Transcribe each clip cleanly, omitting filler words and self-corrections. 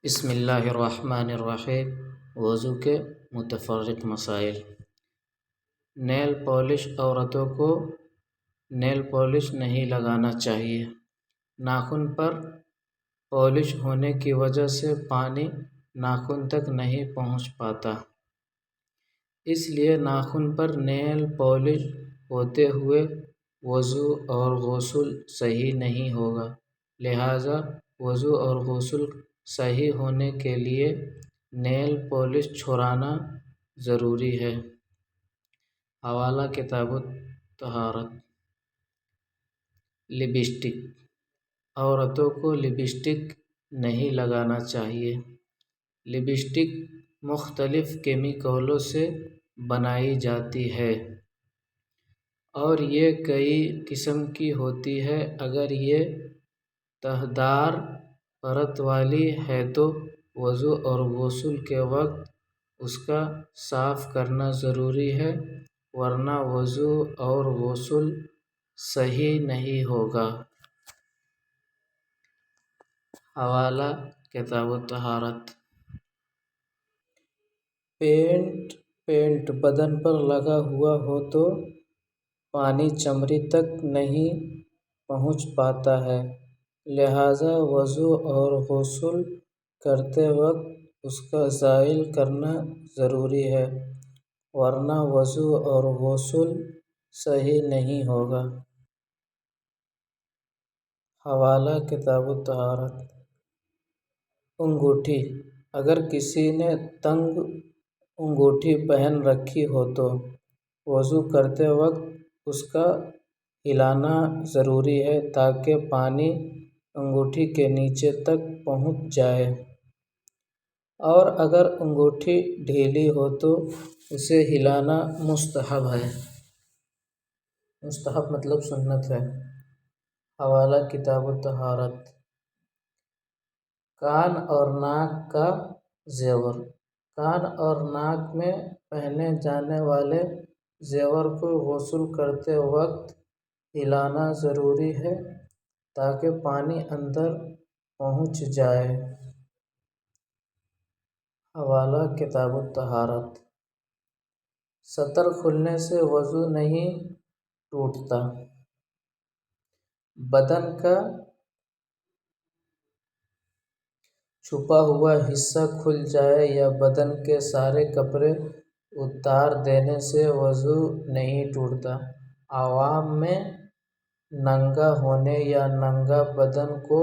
بسم اللہ الرحمن الرحیم۔ وضو کے متفرق مسائل۔ نیل پالش عورتوں کو نیل پالش نہیں لگانا چاہیے۔ ناخن پر پالش ہونے کی وجہ سے پانی ناخن تک نہیں پہنچ پاتا، اس لیے ناخن پر نیل پالش ہوتے ہوئے وضو اور غسل صحیح نہیں ہوگا، لہٰذا وضو اور غسل صحیح ہونے کے لیے نیل پالش چھڑانا ضروری ہے۔ حوالہ کتاب الطہارت۔ لپسٹک۔ عورتوں کو لپسٹک نہیں لگانا چاہیے۔ لپسٹک مختلف کیمیکلوں سے بنائی جاتی ہے اور یہ کئی قسم کی ہوتی ہے۔ اگر یہ تہ دار پرت والی ہے تو وضو اور غسل کے وقت اس کا صاف کرنا ضروری ہے، ورنہ وضو اور غسل صحیح نہیں ہوگا۔ حوالہ کتاب الطہارت۔ پینٹ بدن پر لگا ہوا ہو تو پانی چمڑی تک نہیں پہنچ پاتا ہے، لہٰذا وضو اور غسل کرتے وقت اس کا زائل کرنا ضروری ہے، ورنہ وضو اور غسل صحیح نہیں ہوگا۔ حوالہ کتاب الطہارت۔ انگوٹھی۔ اگر کسی نے تنگ انگوٹھی پہن رکھی ہو تو وضو کرتے وقت اس کا ہلانا ضروری ہے تاکہ پانی انگوٹھی کے نیچے تک پہنچ جائے، اور اگر انگوٹھی ڈھیلی ہو تو اسے ہلانا مستحب ہے۔ مستحب مطلب سنت ہے۔ حوالہ کتاب الطہارت۔ کان اور ناک کا زیور۔ کان اور ناک میں پہنے جانے والے زیور کو غسل کرتے وقت ہلانا ضروری ہے تاکہ پانی اندر پہنچ جائے۔ حوالہ کتاب الطہارت۔ سطر کھلنے سے وضو نہیں ٹوٹتا۔ بدن کا چھپا ہوا حصہ کھل جائے یا بدن کے سارے کپڑے اتار دینے سے وضو نہیں ٹوٹتا۔ عوام میں ننگا ہونے یا ننگا بدن کو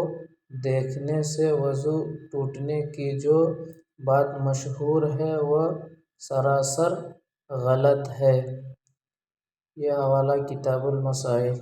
دیکھنے سے وضو ٹوٹنے کی جو بات مشہور ہے وہ سراسر غلط ہے۔ یہ حوالہ کتاب المسائل۔